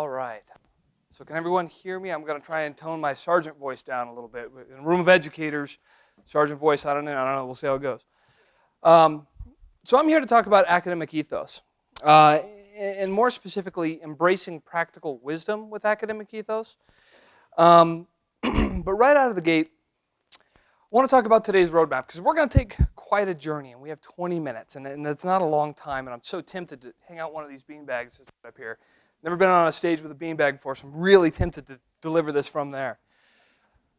All right. So can everyone hear me? I'm going to try and tone my sergeant voice down a little bit. In a room of educators, sergeant voice, I don't know. We'll see how it goes. So I'm here to talk about academic ethos, and more specifically, embracing practical wisdom with academic ethos. But right out of the gate, I want to talk about today's roadmap, because we're going to take quite a journey, and we have 20 minutes, and that's not a long time, and I'm so tempted to hang out one of these beanbags up here. Never been on a stage with a beanbag before, so I'm really tempted to deliver this from there.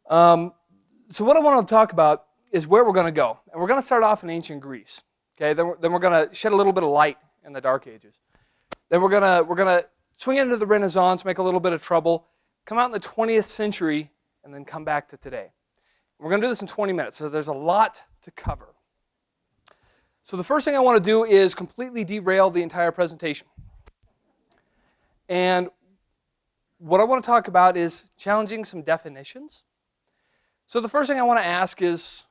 So what I want to talk about is where we're going to go, and we're going to start off in ancient Greece. Okay, then we're going to shed a little bit of light in the Dark Ages. Then we're going to swing into the Renaissance, make a little bit of trouble, come out in the 20th century, and then come back to today. We're going to do this in 20 minutes, so there's a lot to cover. So the first thing I want to do is completely derail the entire presentation. And what I want to talk about is challenging some definitions. So the first thing I want to ask is,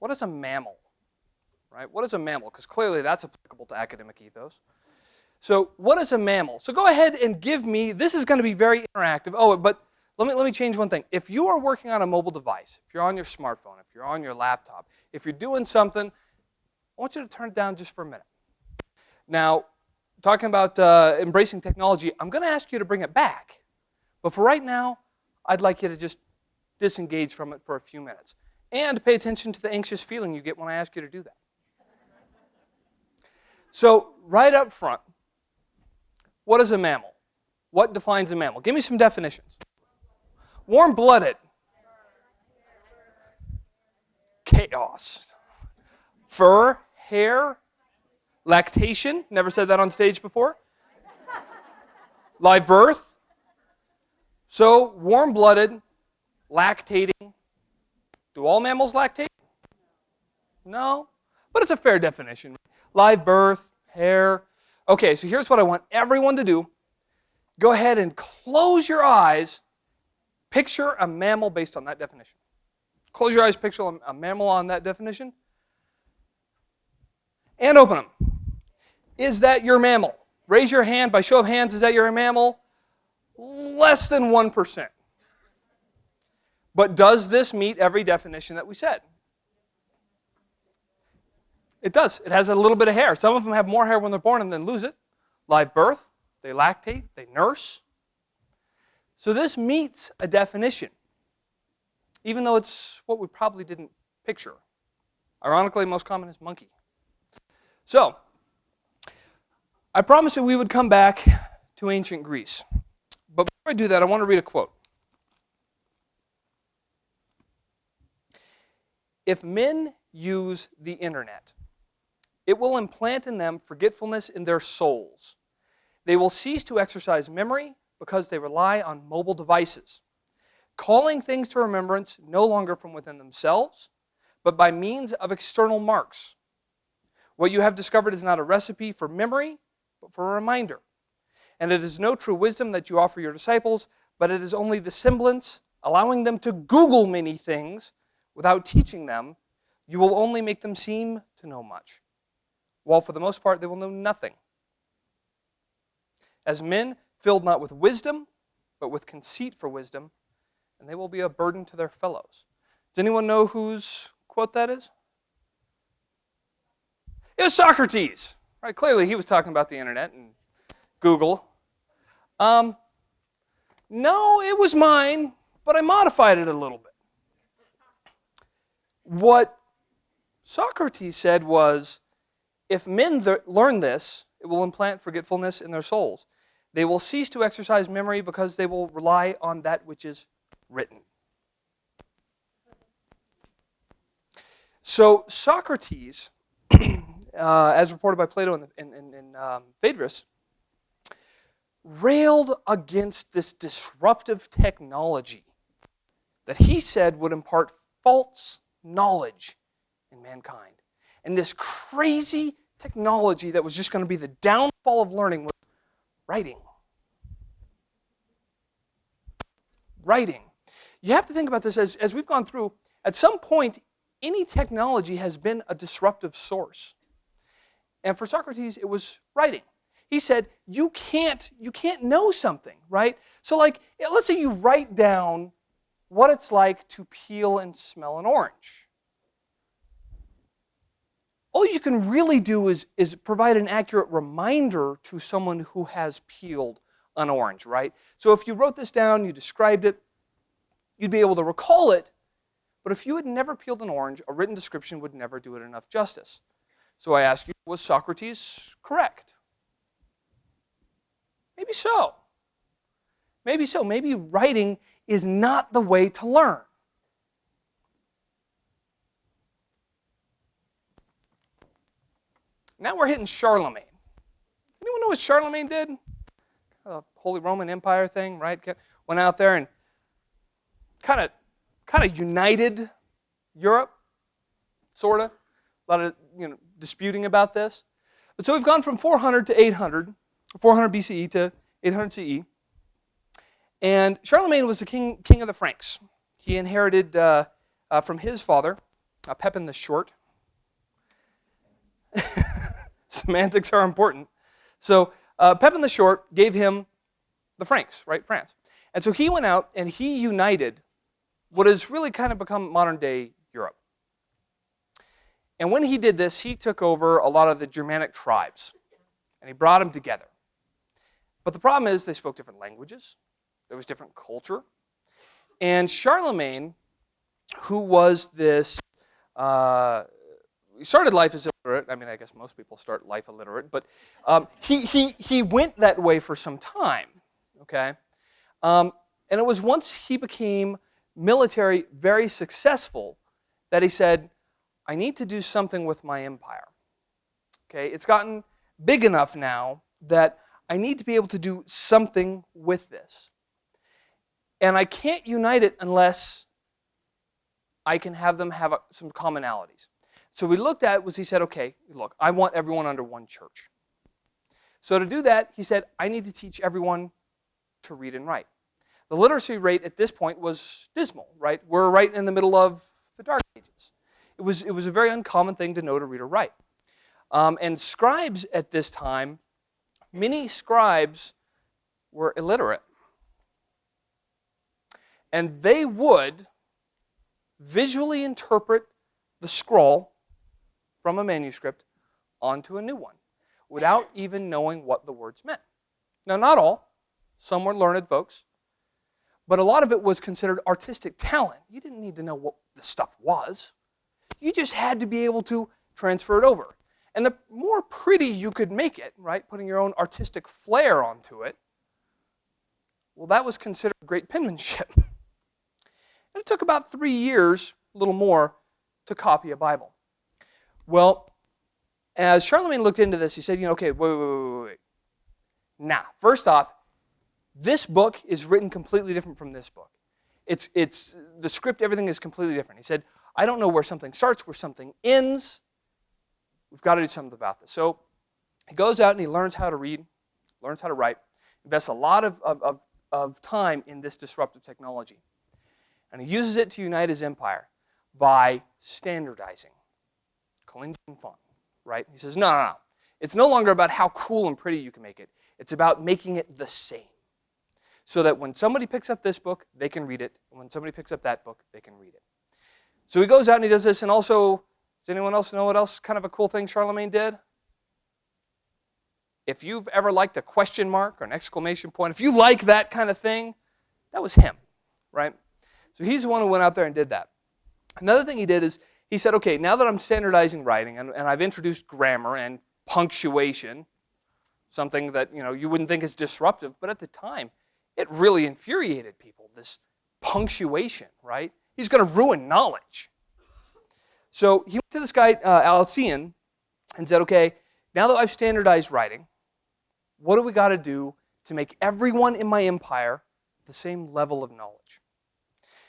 what is a mammal? Right? What is a mammal? Because clearly that's applicable to academic ethos. So what is a mammal? So go ahead and give me, this is going to be very interactive. Oh, but let me change one thing. If you are working on a mobile device, if you're on your smartphone, if you're on your laptop, if you're doing something, I want you to turn it down just for a minute. Now, talking about embracing technology, I'm going to ask you to bring it back. But for right now, I'd like you to just disengage from it for a few minutes. And pay attention to the anxious feeling you get when I ask you to do that. So, right up front, what is a mammal? What defines a mammal? Give me some definitions. Warm-blooded. Chaos. Fur, hair, lactation. Never said that on stage before. Live birth. So, warm-blooded, lactating. Do all mammals lactate? No, but it's a fair definition. Live birth, hair. Okay, so here's what I want everyone to do. Go ahead and close your eyes. Picture a mammal based on that definition. Close your eyes, picture a mammal on that definition. And open them. Is that your mammal? Raise your hand. By show of hands, is that your mammal? Less than 1%. But does this meet every definition that we said? It does. It has a little bit of hair. Some of them have more hair when they're born and then lose it. Live birth, they lactate, they nurse. So this meets a definition, even though it's what we probably didn't picture. Ironically, most common is monkey. So, I promised that we would come back to ancient Greece. But before I do that, I want to read a quote. If men use the internet, it will implant in them forgetfulness in their souls. They will cease to exercise memory because they rely on mobile devices, calling things to remembrance no longer from within themselves, but by means of external marks. What you have discovered is not a recipe for memory, but for a reminder. And it is no true wisdom that you offer your disciples, but it is only the semblance, allowing them to Google many things without teaching them. You will only make them seem to know much, while for the most part they will know nothing. As men filled not with wisdom, but with conceit for wisdom, and they will be a burden to their fellows. Does anyone know whose quote that is? It was Socrates. Right? Clearly he was talking about the internet and Google. No, it was mine, but I modified it a little bit. What Socrates said was, if men learn this, it will implant forgetfulness in their souls. They will cease to exercise memory because they will rely on that which is written. So Socrates, as reported by Plato in Phaedrus, railed against this disruptive technology that he said would impart false knowledge in mankind. And this crazy technology that was just going to be the downfall of learning was writing. Writing. You have to think about this as we've gone through. At some point, any technology has been a disruptive source. And for Socrates, it was writing. He said, you can't know something, right? So like, let's say you write down what it's like to peel and smell an orange. All you can really do is provide an accurate reminder to someone who has peeled an orange, right? So if you wrote this down, you described it, you'd be able to recall it, but if you had never peeled an orange, a written description would never do it enough justice. So I ask you, was Socrates correct? Maybe so. Maybe so. Maybe writing is not the way to learn. Now we're hitting Charlemagne. Anyone know what Charlemagne did? The Holy Roman Empire thing, right? Went out there and kind of united Europe, sort of. A lot of disputing about this. But so we've gone from 400 to 800, 400 BCE to 800 CE. And Charlemagne was the king of the Franks. He inherited from his father, Pepin the Short. Semantics are important. So Pepin the Short gave him the Franks, right, France. And so he went out and he united what has really kind of become modern-day Europe. And when he did this, he took over a lot of the Germanic tribes, and he brought them together. But the problem is they spoke different languages. There was different culture. And Charlemagne, who was this, he started life as illiterate. I mean, I guess most people start life illiterate, but he went that way for some time, okay? And it was once he became military very successful that he said, I need to do something with my empire. Okay, it's gotten big enough now that I need to be able to do something with this. And I can't unite it unless I can have them have some commonalities. So we looked at was he said, okay, look, I want everyone under one church. So to do that, he said, I need to teach everyone to read and write. The literacy rate at this point was dismal, right? We're right in the middle of the Dark Ages. It was a very uncommon thing to know to read or write. And scribes at this time, many scribes were illiterate. And they would visually interpret the scroll from a manuscript onto a new one without even knowing what the words meant. Now, not all. Some were learned folks. But a lot of it was considered artistic talent. You didn't need to know what the stuff was. You just had to be able to transfer it over. And the more pretty you could make it, right, putting your own artistic flair onto it, well, that was considered great penmanship. And it took about 3 years, a little more, to copy a Bible. Well, as Charlemagne looked into this, he said, okay, wait. Nah, first off, this book is written completely different from this book. It's the script, everything is completely different. He said, I don't know where something starts, where something ends. We've got to do something about this. So he goes out and he learns how to read, learns how to write, invests a lot of time in this disruptive technology. And he uses it to unite his empire by standardizing Corinthian font, right? He says, no. It's no longer about how cool and pretty you can make it. It's about making it the same. So that when somebody picks up this book, they can read it. And when somebody picks up that book, they can read it. So he goes out and he does this. And also, does anyone else know what else kind of a cool thing Charlemagne did? If you've ever liked a question mark or an exclamation point, if you like that kind of thing, that was him, right? So he's the one who went out there and did that. Another thing he did is he said, okay, now that I'm standardizing writing and I've introduced grammar and punctuation, something that you wouldn't think is disruptive, but at the time, it really infuriated people, this punctuation, right? He's going to ruin knowledge. So he went to this guy, Alcian, and said, okay, now that I've standardized writing, what do we got to do to make everyone in my empire the same level of knowledge?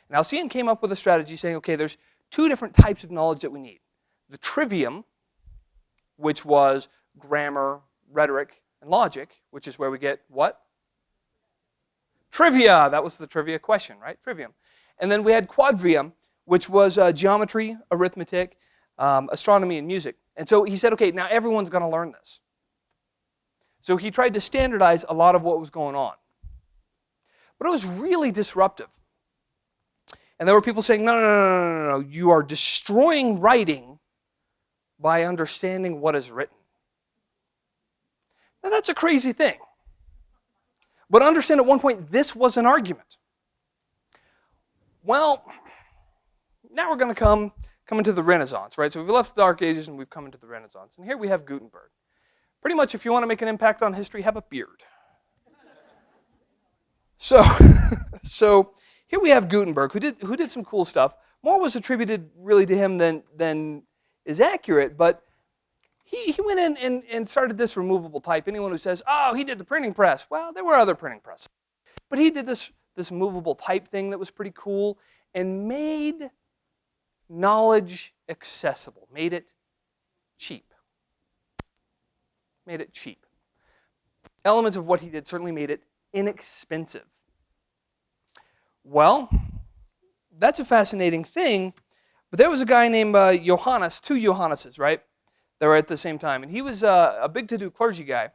And Alcian came up with a strategy saying, okay, there's 2 different types of knowledge that we need. The trivium, which was grammar, rhetoric, and logic, which is where we get what? Trivia. That was the trivia question, right? Trivium. And then we had quadrium, which was geometry, arithmetic, astronomy, and music. And so he said, okay, now everyone's going to learn this. So he tried to standardize a lot of what was going on. But it was really disruptive. And there were people saying, no, you are destroying writing by understanding what is written. Now that's a crazy thing. But understand at one point, this was an argument. Well, now we're going to come into the Renaissance, right? So we've left the Dark Ages and we've come into the Renaissance. And here we have Gutenberg. Pretty much if you want to make an impact on history, have a beard. So here we have Gutenberg, who did some cool stuff. More was attributed really to him than is accurate, but he went in and started this removable type. Anyone who says, oh, he did the printing press, well, there were other printing presses. But he did this movable type thing that was pretty cool and made knowledge accessible, made it cheap. Made it cheap. Elements of what he did certainly made it inexpensive. Well, that's a fascinating thing, but there was a guy named Johannes, two Johanneses, right? They were at the same time, and he was a big to-do clergy guy.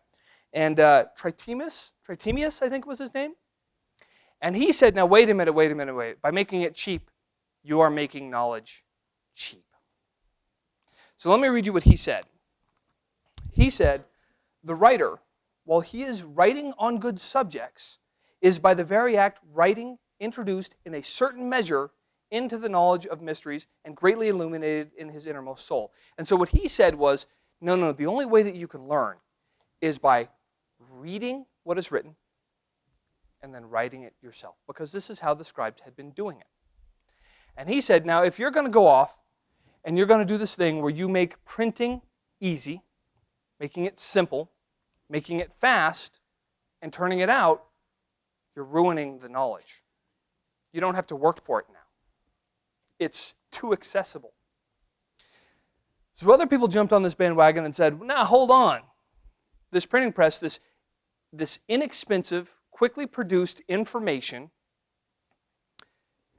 And Tritemius, I think was his name. And he said, now wait a minute. By making it cheap, you are making knowledge cheap. So let me read you what he said. He said, the writer, while he is writing on good subjects, is by the very act writing introduced in a certain measure into the knowledge of mysteries and greatly illuminated in his innermost soul. And so what he said was, no, the only way that you can learn is by reading what is written and then writing it yourself, because this is how the scribes had been doing it. And he said, now if you're going to go off and you're going to do this thing where you make printing easy, making it simple, making it fast, and turning it out, you're ruining the knowledge. You don't have to work for it now. It's too accessible. So other people jumped on this bandwagon and said, now hold on. This printing press, this inexpensive, quickly produced information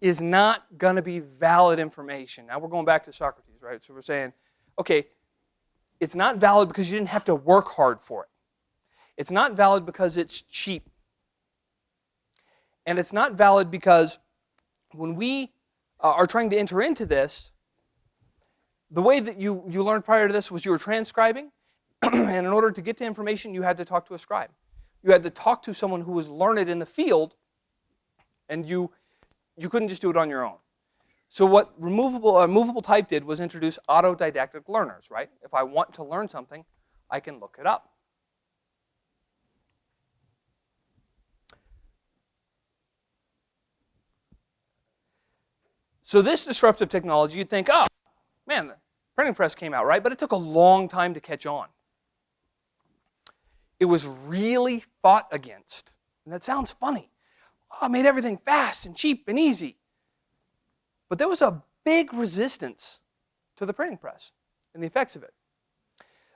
is not going to be valid information. Now we're going back to Socrates, right? So we're saying, okay, it's not valid because you didn't have to work hard for it. It's not valid because it's cheap. And it's not valid because when we are trying to enter into this, the way that you learned prior to this was you were transcribing, and in order to get to information, you had to talk to a scribe. You had to talk to someone who was learned in the field, and you couldn't just do it on your own. So what movable type did was introduce autodidactic learners, right? If I want to learn something, I can look it up. So this disruptive technology, you'd think, oh, man, the printing press came out, right? But it took a long time to catch on. It was really fought against. And that sounds funny. Oh, it made everything fast and cheap and easy. But there was a big resistance to the printing press and the effects of it.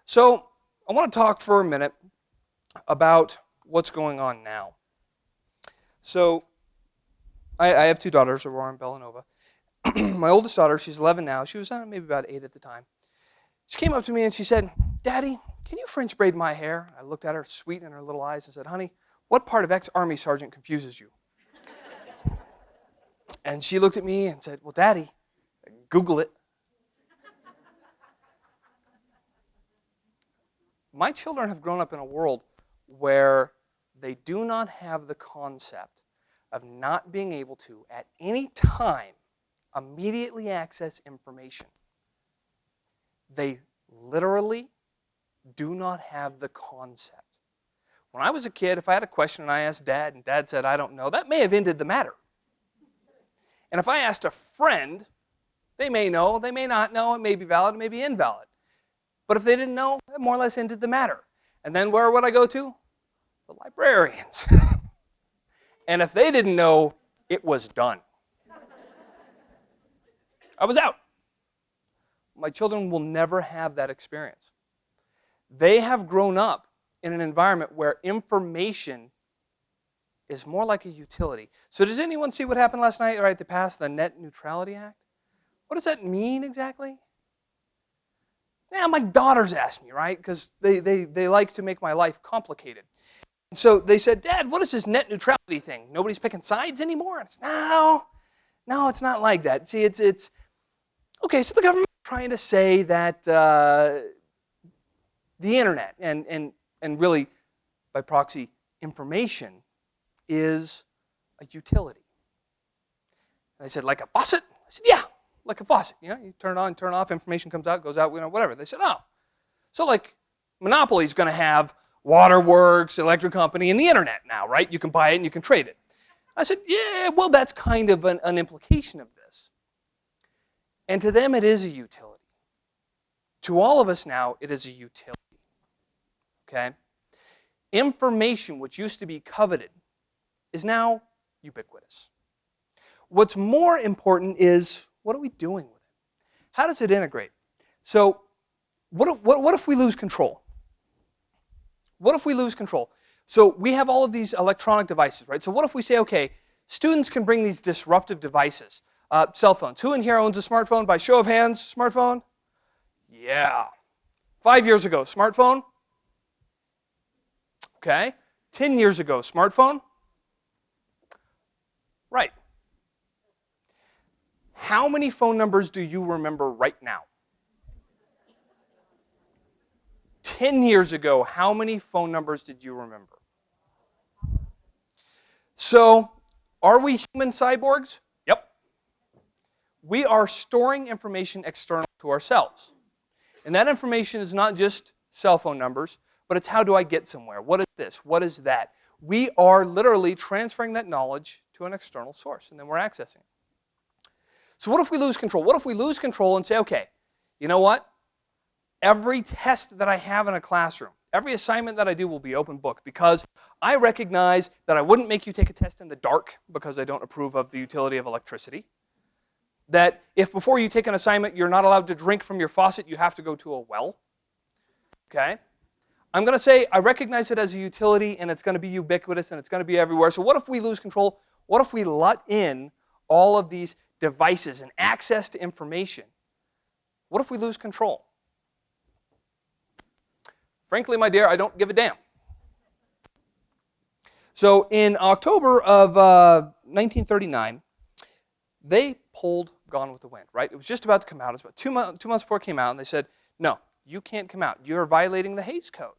So I want to talk for a minute about what's going on now. So I have two daughters, Aurora and Bellanova. My oldest daughter, she's 11 now. She was maybe about 8 at the time. She came up to me and she said, Daddy, can you French braid my hair? I looked at her, sweet in her little eyes, and said, honey, what part of ex-army sergeant confuses you? And she looked at me and said, well, Daddy, Google it. My children have grown up in a world where they do not have the concept of not being able to, at any time, immediately access information. They literally do not have the concept. When I was a kid, if I had a question and I asked Dad, and Dad said, I don't know, that may have ended the matter. And if I asked a friend, they may know, they may not know, it may be valid, it may be invalid. But if they didn't know, it more or less ended the matter. And then where would I go to? The librarians. And if they didn't know, it was done. I was out. My children will never have that experience. They have grown up in an environment where information is more like a utility. So does anyone see what happened last night? Right, they passed the Net Neutrality Act. What does that mean exactly? Yeah, my daughters asked me, right? Because they like to make my life complicated. And so they said, Dad, what is this net neutrality thing? Nobody's picking sides anymore? And it's, no, it's not like that. See, it's okay, so the government is trying to say that the internet and really, by proxy, information is a utility. And they said, like a faucet? I said, yeah, like a faucet. You know, you turn it on, turn it off, information comes out, goes out, whatever. They said, oh. So like Monopoly's going to have waterworks, electric company, and the internet now, right? You can buy it and you can trade it. I said, yeah, well, that's kind of an implication of this. And to them, it is a utility. To all of us now, it is a utility. Okay? Information, which used to be coveted, is now ubiquitous. What's more important is, what are we doing with it? How does it integrate? So, what if we lose control? What if we lose control? So we have all of these electronic devices, right? So what if we say, okay, students can bring these disruptive devices, cell phones. Who in here owns a smartphone? By show of hands, smartphone? Yeah. 5 years ago, smartphone? Okay. 10 years ago, smartphone? Right. How many phone numbers do you remember right now? 10 years ago, how many phone numbers did you remember? So, are we human cyborgs? Yep. We are storing information external to ourselves. And that information is not just cell phone numbers, but it's how do I get somewhere? What is this? What is that? We are literally transferring that knowledge to an external source, and then we're accessing it. So what if we lose control? What if we lose control and say, okay, you know what? Every test that I have in a classroom, every assignment that I do will be open book because I recognize that I wouldn't make you take a test in the dark because I don't approve of the utility of electricity. That if before you take an assignment you're not allowed to drink from your faucet, you have to go to a well. Okay? I'm going to say I recognize it as a utility and it's going to be ubiquitous and it's going to be everywhere. So what if we lose control? What if we let in all of these devices and access to information? What if we lose control? Frankly, my dear, I don't give a damn. So in October of 1939, they pulled Gone with the Wind, right? It was just about to come out. It was about 2 months before it came out, and they said, no, you can't come out. You're violating the Hays Code.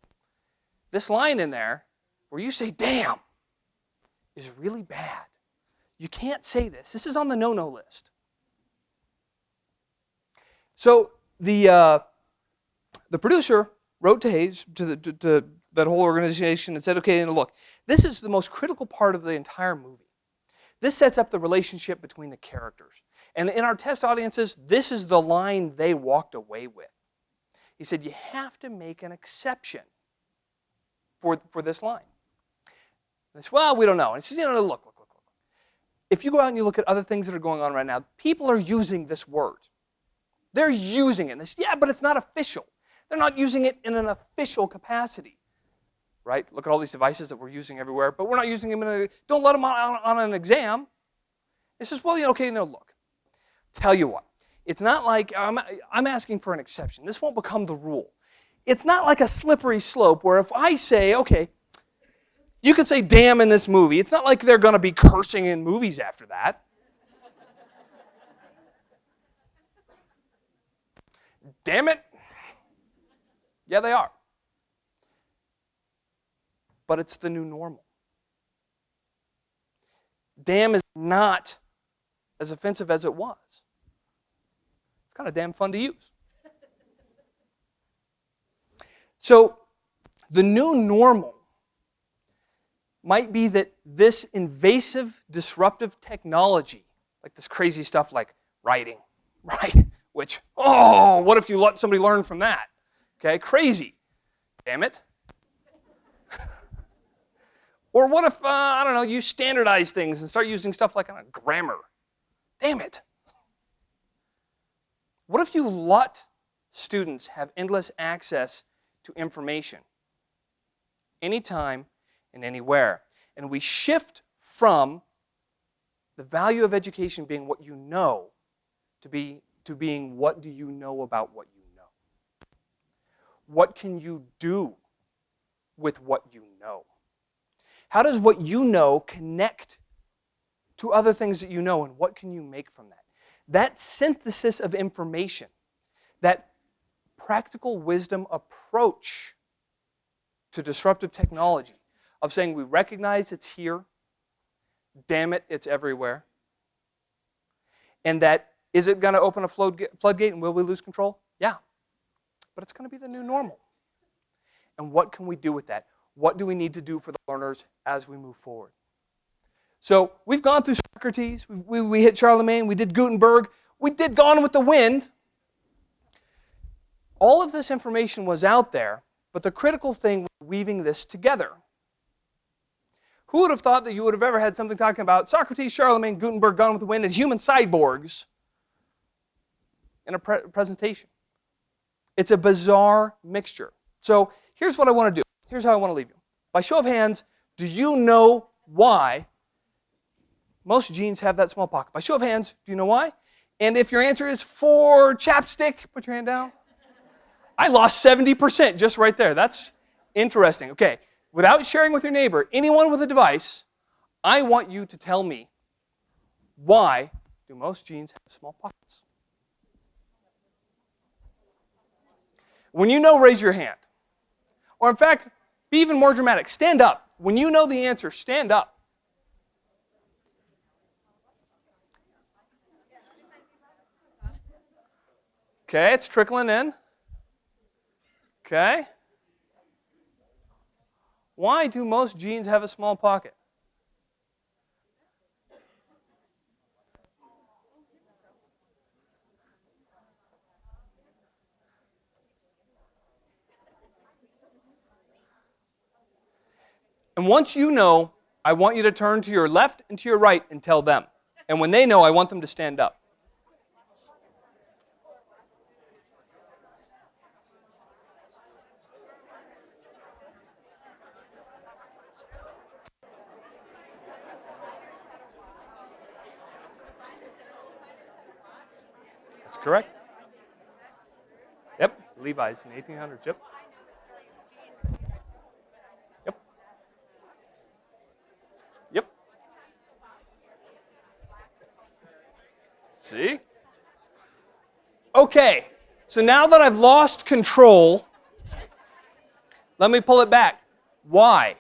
This line in there where you say, damn, is really bad. You can't say this. This is on the no-no list. So the producer wrote to Hays, to that whole organization, and said, okay, and look, this is the most critical part of the entire movie. This sets up the relationship between the characters. And in our test audiences, this is the line they walked away with. He said, you have to make an exception for this line. And I said, well, we don't know. And he says, look. If you go out and you look at other things that are going on right now, people are using this word. They're using it. And they say, yeah, but it's not official. They're not using it in an official capacity, right? Look at all these devices that we're using everywhere, but we're not using them don't let them on an exam. It's just, well, okay, no, look. Tell you what, it's not like, I'm asking for an exception. This won't become the rule. It's not like a slippery slope where if I say, okay, you could say damn in this movie. It's not like they're going to be cursing in movies after that. Damn it. Yeah, they are. But it's the new normal. Damn is not as offensive as it was. It's kind of damn fun to use. So, the new normal might be that this invasive, disruptive technology, like this crazy stuff like writing, right? Which, what if you let somebody learn from that? Okay, crazy. Damn it. Or what if, you standardize things and start using stuff like grammar? Damn it. What if you let students have endless access to information anytime and anywhere? And we shift from the value of education being what you know to being what do you know about what you know. what can you do with what you know? How does what you know connect to other things that you know, and what can you make from that? That synthesis of information, that practical wisdom approach to disruptive technology of saying we recognize it's here, damn it, it's everywhere, and that is it going to open a floodgate and will we lose control? Yeah, but it's going to be the new normal. And what can we do with that? What do we need to do for the learners as we move forward? So we've gone through Socrates, we hit Charlemagne, we did Gutenberg, we did Gone with the Wind. All of this information was out there, but the critical thing was weaving this together. Who would have thought that you would have ever had something talking about Socrates, Charlemagne, Gutenberg, Gone with the Wind as human cyborgs in a presentation? It's a bizarre mixture. So here's what I want to do. Here's how I want to leave you. By show of hands, do you know why most jeans have that small pocket? By show of hands, do you know why? And if your answer is for chapstick, put your hand down. I lost 70% just right there. That's interesting. Okay, without sharing with your neighbor, anyone with a device, I want you to tell me, why do most jeans have small pockets? When you know, raise your hand. Or in fact, be even more dramatic. Stand up. When you know the answer, stand up. Okay, it's trickling in. Okay. Why do most jeans have a small pocket? And once you know, I want you to turn to your left and to your right and tell them. And when they know, I want them to stand up. That's correct. Yep, Levi's in the 1800s. Yep. Yep. Yep. See? Okay, so now that I've lost control, let me pull it back. Why?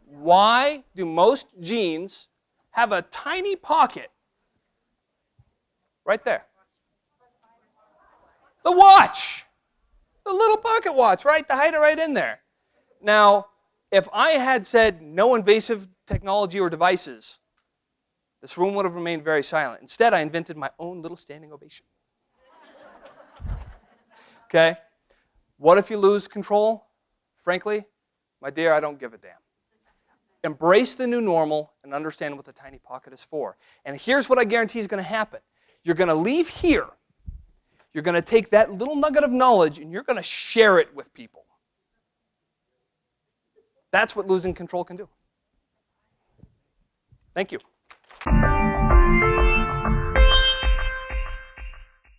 Why do most jeans have a tiny pocket right there? The watch! The little pocket watch, right? To hide it right in there. Now, if I had said no invasive technology or devices, this room would have remained very silent. Instead, I invented my own little standing ovation. Okay? What if you lose control? Frankly, my dear, I don't give a damn. Embrace the new normal and understand what the tiny pocket is for. And here's what I guarantee is going to happen. You're going to leave here. You're going to take that little nugget of knowledge and you're going to share it with people. That's what losing control can do. Thank you.